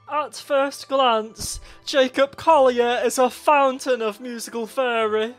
At first glance, Jacob Collier is a fountain of musical fairy.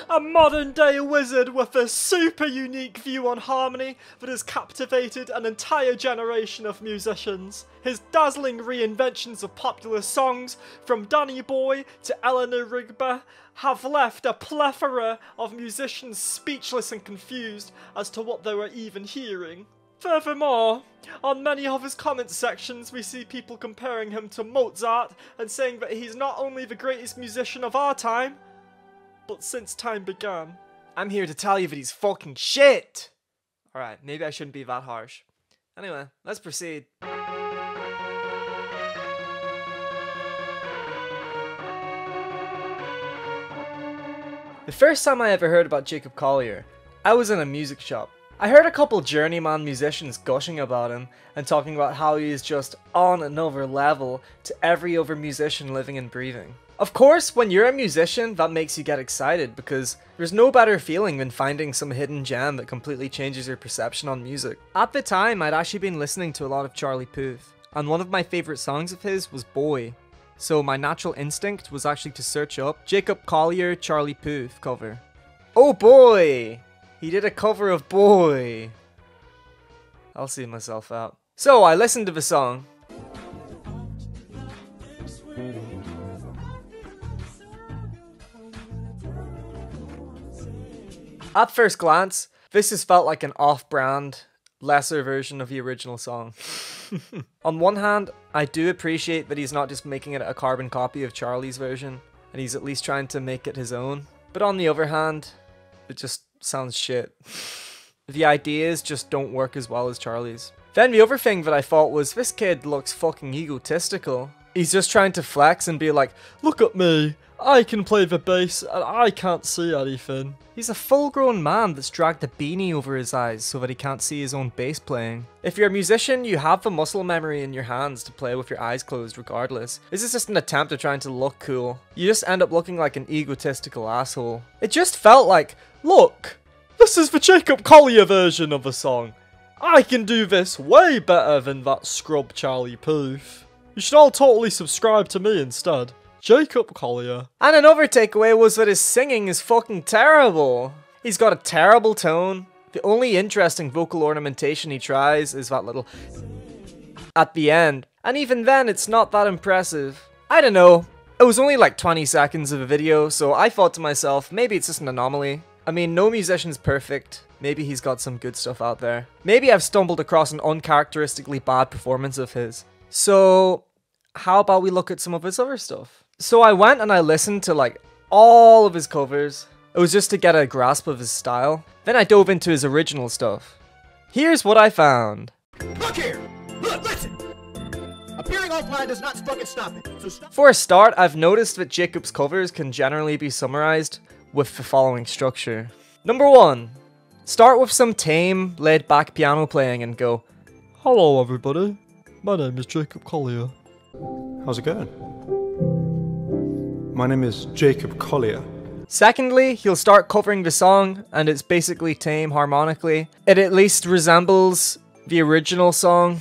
A modern-day wizard with a super unique view on harmony that has captivated an entire generation of musicians. His dazzling reinventions of popular songs, from Danny Boy to Eleanor Rigby, have left a plethora of musicians speechless and confused as to what they were even hearing. Furthermore, on many of his comment sections we see people comparing him to Mozart and saying that he's not only the greatest musician of our time, but since time began. I'm here to tell you that he's fucking shit! Alright, maybe I shouldn't be that harsh. Anyway, let's proceed. The first time I ever heard about Jacob Collier, I was in a music shop. I heard a couple journeyman musicians gushing about him and talking about how he is just on another level to every other musician living and breathing. Of course, when you're a musician, that makes you get excited because there's no better feeling than finding some hidden gem that completely changes your perception on music. At the time, I'd actually been listening to a lot of Charlie Puth, and one of my favourite songs of his was Boy. So my natural instinct was actually to search up Jacob Collier Charlie Puth cover. Oh boy! He did a cover of Boy. I'll see myself out. So I listened to the song. At first glance, this just felt like an off-brand, lesser version of the original song. On one hand, I do appreciate that he's not just making it a carbon copy of Charlie's version, and he's at least trying to make it his own. But on the other hand, it just sounds shit. The ideas just don't work as well as Charlie's. Then the other thing that I thought was, this kid looks fucking egotistical. He's just trying to flex and be like, look at me, I can play the bass and I can't see anything. He's a full-grown man that's dragged a beanie over his eyes so that he can't see his own bass playing. If you're a musician, you have the muscle memory in your hands to play with your eyes closed regardless. This is just an attempt at trying to look cool. You just end up looking like an egotistical asshole. It just felt like, look, this is the Jacob Collier version of the song. I can do this way better than that scrub Charlie Puth. You should all totally subscribe to me instead. Jacob Collier. And another takeaway was that his singing is fucking terrible. He's got a terrible tone. The only interesting vocal ornamentation he tries is that little at the end. And even then, it's not that impressive. I don't know. It was only like 20 seconds of a video, so I thought to myself, maybe it's just an anomaly. I mean, no musician's perfect. Maybe he's got some good stuff out there. Maybe I've stumbled across an uncharacteristically bad performance of his. So, how about we look at some of his other stuff? So I went and I listened to like all of his covers. It was just to get a grasp of his style. Then I dove into his original stuff. Here's what I found. Look here! Look, listen! Appearing offline does not fucking stop it. So stop. For a start, I've noticed that Jacob's covers can generally be summarized with the following structure. Number 1. Start with some tame, laid-back piano playing and go, hello everybody, my name is Jacob Collier. How's it going? My name is Jacob Collier. Secondly, he'll start covering the song, and it's basically tame harmonically. It at least resembles the original song.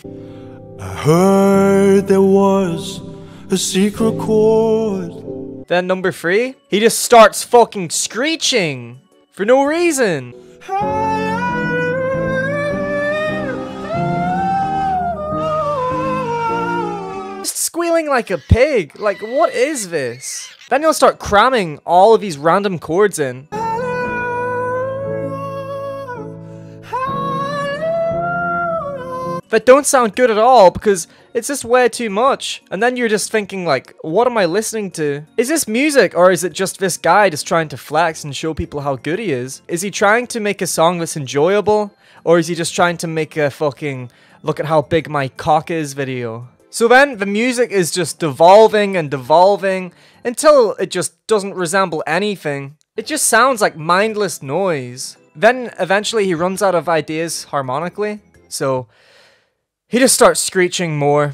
I heard there was a secret chord. Then number 3, he just starts fucking screeching for no reason. Just squealing like a pig. Like, what is this? Then he'll start cramming all of these random chords in. That don't sound good at all because it's just way too much. And then you're just thinking like, what am I listening to? Is this music or is it just this guy just trying to flex and show people how good he is? Is he trying to make a song that's enjoyable? Or is he just trying to make a fucking look at how big my cock is video? So then the music is just devolving and devolving until it just doesn't resemble anything. It just sounds like mindless noise. Then eventually he runs out of ideas harmonically. So he just starts screeching more.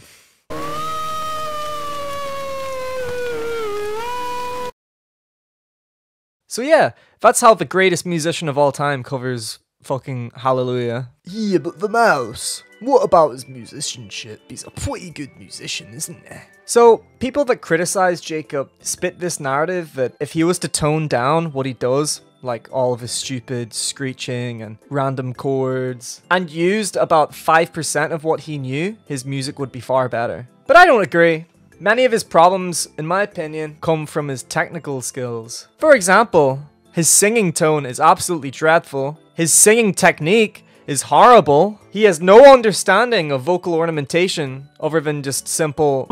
So yeah, that's how the greatest musician of all time covers fucking hallelujah. Yeah, but the mouse. What about his musicianship? He's a pretty good musician, isn't he? So, people that criticize Jacob spit this narrative that if he was to tone down what he does, like all of his stupid screeching and random chords, and used about 5% of what he knew, his music would be far better. But I don't agree. Many of his problems, in my opinion, come from his technical skills. For example, his singing tone is absolutely dreadful. His singing technique is horrible. He has no understanding of vocal ornamentation other than just simple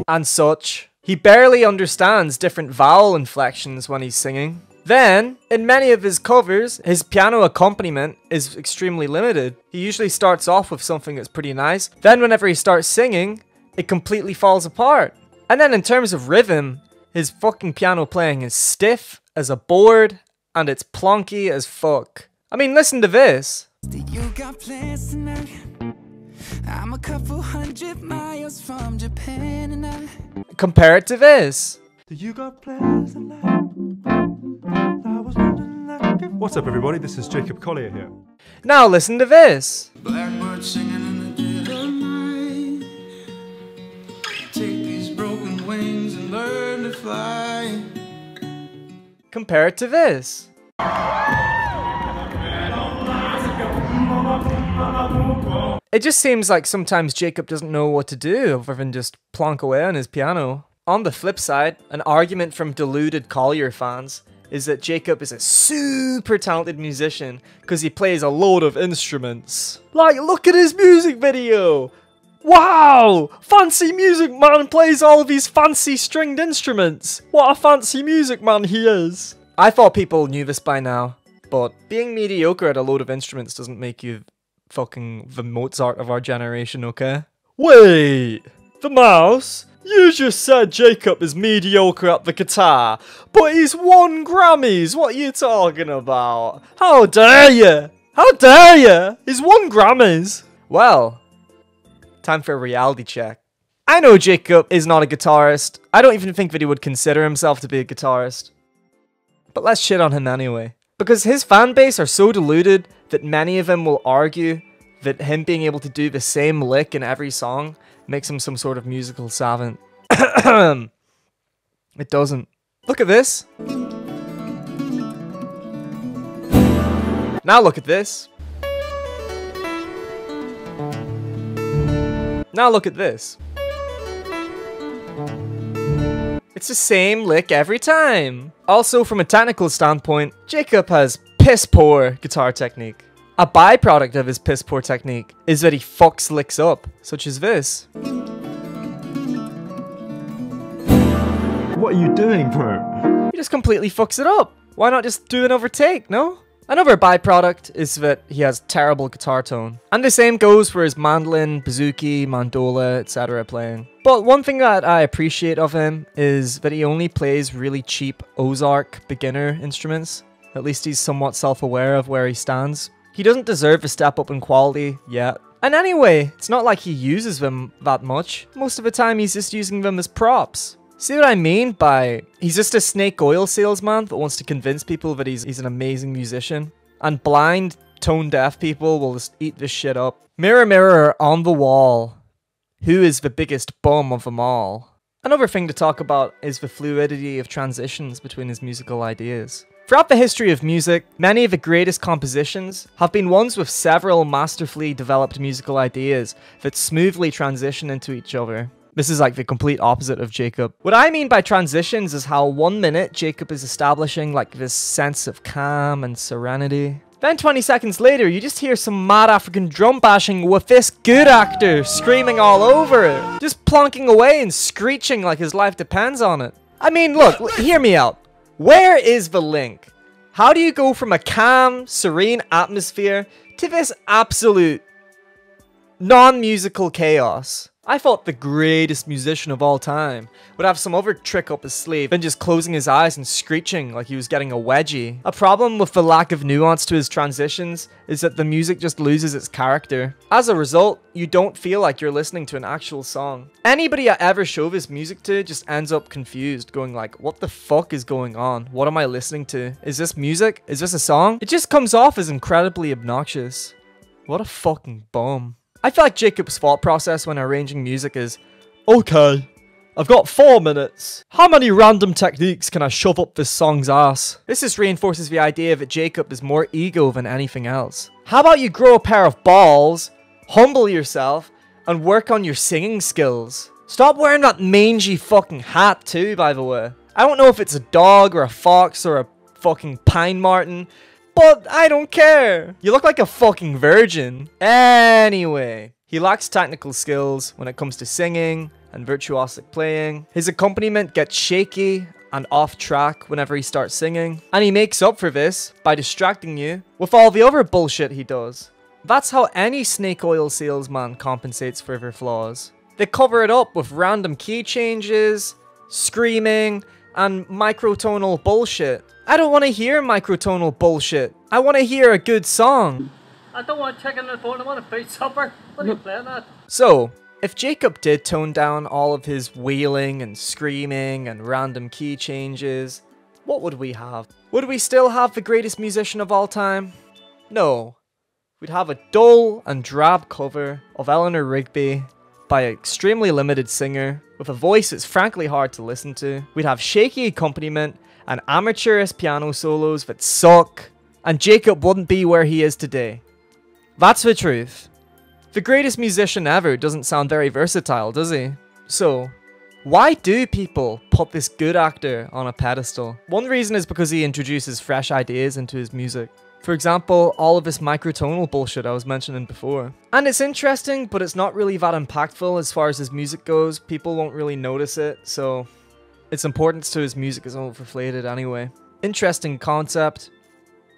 and such. He barely understands different vowel inflections when he's singing. Then, in many of his covers, his piano accompaniment is extremely limited. He usually starts off with something that's pretty nice. Then whenever he starts singing, it completely falls apart. And then in terms of rhythm, his fucking piano playing is stiff as a board, and it's plonky as fuck. I mean, listen to this. You got plans tonight? I'm a couple 100 miles from Japan and I... Compare it to this. You got plans tonight? I was wondering like if... What's up, everybody? This is Jacob Collier here. Now listen to this. Blackbird singing in the dead of night. Take these broken wings and learn to fly. Compare it to this. It just seems like sometimes Jacob doesn't know what to do other than just plonk away on his piano. On the flip side, an argument from deluded Collier fans is that Jacob is a super talented musician because he plays a load of instruments. Like, look at his music video! Wow! Fancy music man plays all of these fancy stringed instruments! What a fancy music man he is! I thought people knew this by now, but being mediocre at a load of instruments doesn't make you fucking the Mozart of our generation, okay? Wait! The mouse? You just said Jacob is mediocre at the guitar, but he's won Grammys. What are you talking about? How dare you? How dare you? He's won Grammys. Well, time for a reality check. I know Jacob is not a guitarist. I don't even think that he would consider himself to be a guitarist. But let's shit on him anyway. Because his fan base are so deluded that many of them will argue that him being able to do the same lick in every song makes him some sort of musical savant. It doesn't. Look at this. Now look at this. Now look at this. It's the same lick every time. Also, from a technical standpoint, Jacob has piss poor guitar technique. A byproduct of his piss poor technique is that he fucks licks up, such as this. What are you doing, bro? He just completely fucks it up. Why not just do another take, no? Another byproduct is that he has terrible guitar tone. And the same goes for his mandolin, bouzouki, mandola, etc. playing. But one thing that I appreciate of him is that he only plays really cheap Ozark beginner instruments. At least he's somewhat self-aware of where he stands. He doesn't deserve a step up in quality yet. And anyway, it's not like he uses them that much. Most of the time he's just using them as props. See what I mean by he's just a snake oil salesman that wants to convince people that he's an amazing musician. And blind, tone-deaf people will just eat this shit up. Mirror, mirror on the wall, who is the biggest bum of them all? Another thing to talk about is the fluidity of transitions between his musical ideas. Throughout the history of music, many of the greatest compositions have been ones with several masterfully developed musical ideas that smoothly transition into each other. This is like the complete opposite of Jacob. What I mean by transitions is how 1 minute Jacob is establishing like this sense of calm and serenity. Then 20 seconds later, you just hear some mad African drum bashing with this good actor screaming all over it. Just plonking away and screeching like his life depends on it. I mean, look, hear me out. Where is the link? How do you go from a calm, serene atmosphere to this absolute non-musical chaos? I thought the greatest musician of all time would have some other trick up his sleeve than just closing his eyes and screeching like he was getting a wedgie. A problem with the lack of nuance to his transitions is that the music just loses its character. As a result, you don't feel like you're listening to an actual song. Anybody I ever show this music to just ends up confused, going like, what the fuck is going on? What am I listening to? Is this music? Is this a song? It just comes off as incredibly obnoxious. What a fucking bum. I feel like Jacob's thought process when arranging music is, okay, I've got 4 minutes. How many random techniques can I shove up this song's ass? This just reinforces the idea that Jacob is more ego than anything else. How about you grow a pair of balls, humble yourself, and work on your singing skills? Stop wearing that mangy fucking hat too, by the way. I don't know if it's a dog or a fox or a fucking pine marten, but I don't care. You look like a fucking virgin. Anyway, he lacks technical skills when it comes to singing and virtuosic playing. His accompaniment gets shaky and off track whenever he starts singing. And he makes up for this by distracting you with all the other bullshit he does. That's how any snake oil salesman compensates for their flaws. They cover it up with random key changes, screaming, and microtonal bullshit. I don't want to hear microtonal bullshit. I want to hear a good song. I don't want chicken in the phone, I want a food supper. What are you playing at? So, if Jacob did tone down all of his wailing and screaming and random key changes, what would we have? Would we still have the greatest musician of all time? No. We'd have a dull and drab cover of Eleanor Rigby by an extremely limited singer with a voice that's frankly hard to listen to. We'd have shaky accompaniment and amateurish piano solos that suck, and Jacob wouldn't be where he is today. That's the truth. The greatest musician ever doesn't sound very versatile, does he? So, why do people put this good actor on a pedestal? One reason is because he introduces fresh ideas into his music. For example, all of this microtonal bullshit I was mentioning before. And it's interesting, but it's not really that impactful as far as his music goes. People won't really notice it, so its importance to his music is overflated anyway. Interesting concept.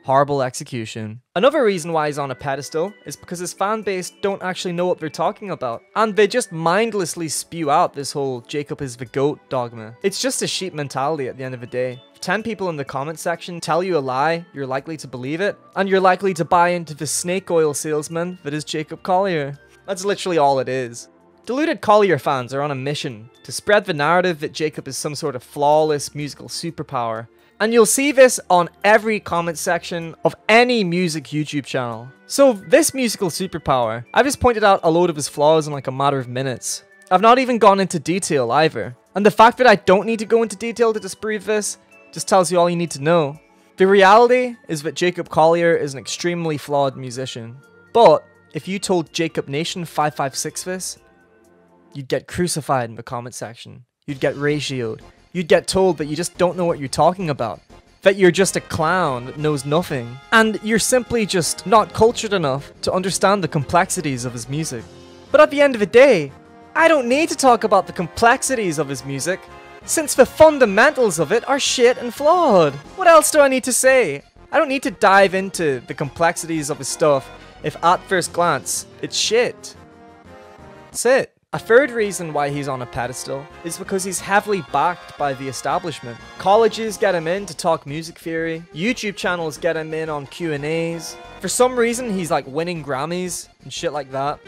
Horrible execution. Another reason why he's on a pedestal is because his fan base don't actually know what they're talking about. And they just mindlessly spew out this whole Jacob is the GOAT dogma. It's just a sheep mentality at the end of the day. If 10 people in the comment section tell you a lie, you're likely to believe it. And you're likely to buy into the snake oil salesman that is Jacob Collier. That's literally all it is. Deluded Collier fans are on a mission to spread the narrative that Jacob is some sort of flawless musical superpower. And you'll see this on every comment section of any music YouTube channel. So this musical superpower, I've just pointed out a load of his flaws in like a matter of minutes. I've not even gone into detail either. And the fact that I don't need to go into detail to disprove this just tells you all you need to know. The reality is that Jacob Collier is an extremely flawed musician. But if you told Jacob Nation 556 this, you'd get crucified in the comment section. You'd get ratioed. You'd get told that you just don't know what you're talking about. That you're just a clown that knows nothing. And you're simply just not cultured enough to understand the complexities of his music. But at the end of the day, I don't need to talk about the complexities of his music, since the fundamentals of it are shit and flawed. What else do I need to say? I don't need to dive into the complexities of his stuff if at first glance, it's shit. That's it. A third reason why he's on a pedestal is because he's heavily backed by the establishment. Colleges get him in to talk music theory, YouTube channels get him in on Q&As. For some reason he's like winning Grammys and shit like that.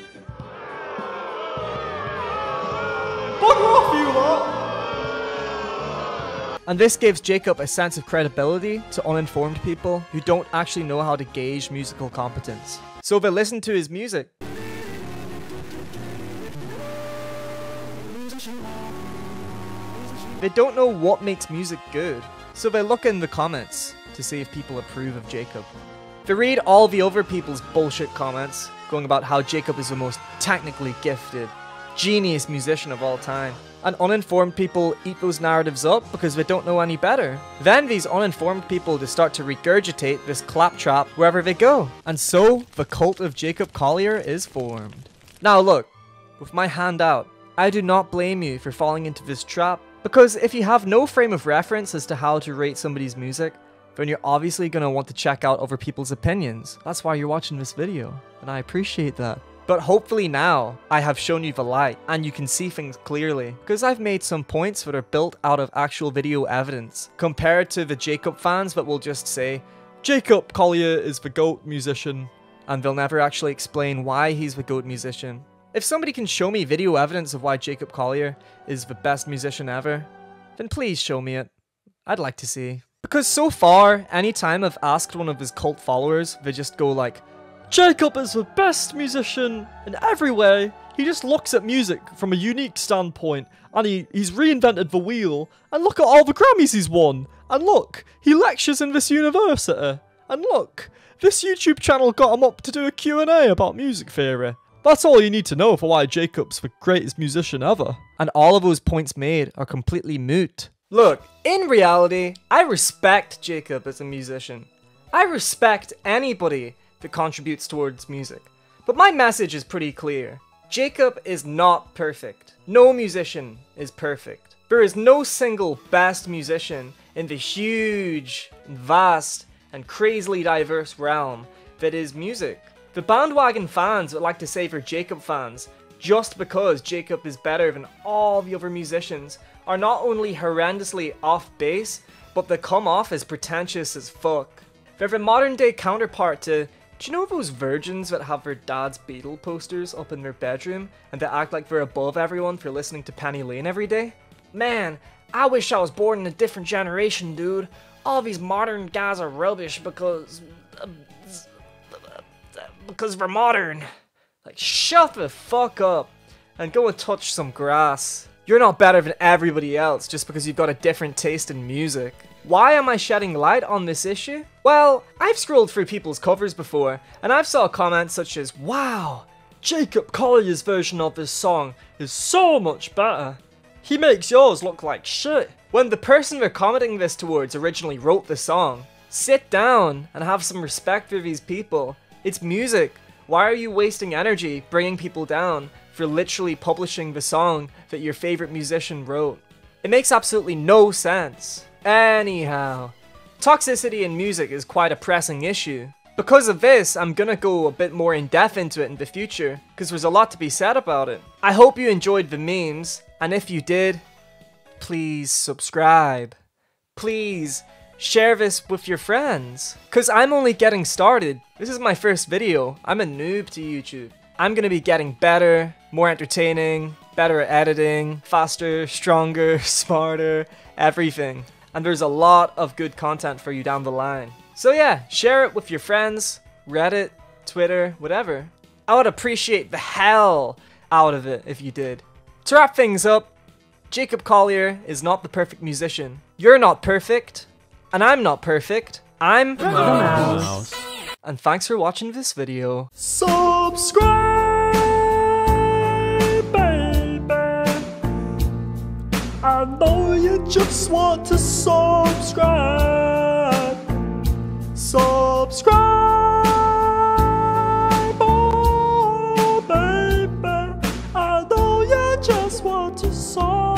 Bugger off, you lot! And this gives Jacob a sense of credibility to uninformed people who don't actually know how to gauge musical competence. So they listen to his music. They don't know what makes music good, so they look in the comments to see if people approve of Jacob. They read all the other people's bullshit comments, going about how Jacob is the most technically gifted, genius musician of all time. And uninformed people eat those narratives up because they don't know any better. Then these uninformed people just start to regurgitate this claptrap wherever they go. And so, the cult of Jacob Collier is formed. Now look, with my hand out, I do not blame you for falling into this trap. Because if you have no frame of reference as to how to rate somebody's music, then you're obviously going to want to check out other people's opinions. That's why you're watching this video, and I appreciate that. But hopefully now I have shown you the light and you can see things clearly, because I've made some points that are built out of actual video evidence, compared to the Jacob fans that will just say, Jacob Collier is the GOAT musician, and they'll never actually explain why he's the GOAT musician. If somebody can show me video evidence of why Jacob Collier is the best musician ever, then please show me it. I'd like to see. Because so far, anytime I've asked one of his cult followers, they just go like, Jacob is the best musician in every way. He just looks at music from a unique standpoint, and he's reinvented the wheel, and look at all the Grammys he's won, and look, he lectures in this university, and look, this YouTube channel got him up to do a Q&A about music theory. That's all you need to know for why Jacob's the greatest musician ever. And all of those points made are completely moot. Look, in reality, I respect Jacob as a musician. I respect anybody that contributes towards music. But my message is pretty clear. Jacob is not perfect. No musician is perfect. There is no single best musician in the huge, vast, and crazily diverse realm that is music. The bandwagon fans would like to say they're Jacob fans just because Jacob is better than all the other musicians are not only horrendously off base, but they come off as pretentious as fuck. They're the modern day counterpart to, do you know those virgins that have their dad's Beatle posters up in their bedroom and they act like they're above everyone for listening to Penny Lane every day? Man, I wish I was born in a different generation, dude. All these modern guys are rubbish because we're modern. Like, shut the fuck up and go and touch some grass. You're not better than everybody else just because you've got a different taste in music. Why am I shedding light on this issue? Well, I've scrolled through people's covers before, and I've saw comments such as, wow, Jacob Collier's version of this song is so much better. He makes yours look like shit. When the person they're commenting this towards originally wrote the song, sit down and have some respect for these people. It's music. Why are you wasting energy bringing people down for literally publishing the song that your favorite musician wrote? It makes absolutely no sense. Anyhow, toxicity in music is quite a pressing issue. Because of this, I'm gonna go a bit more in depth into it in the future, because there's a lot to be said about it. I hope you enjoyed the memes, and if you did, please subscribe. Please share this with your friends, because I'm only getting started. This is my first video. I'm a noob to YouTube. I'm gonna be getting better, more entertaining, better at editing, faster, stronger, smarter, everything. And there's a lot of good content for you down the line. So yeah, share it with your friends, Reddit, Twitter, whatever. I would appreciate the hell out of it if you did. To wrap things up, Jacob Collier is not the perfect musician. You're not perfect, and I'm not perfect. I'm the Mouse. And thanks for watching this video. Subscribe, baby. I know you just want to subscribe. Subscribe, oh baby. I know you just want to subscribe.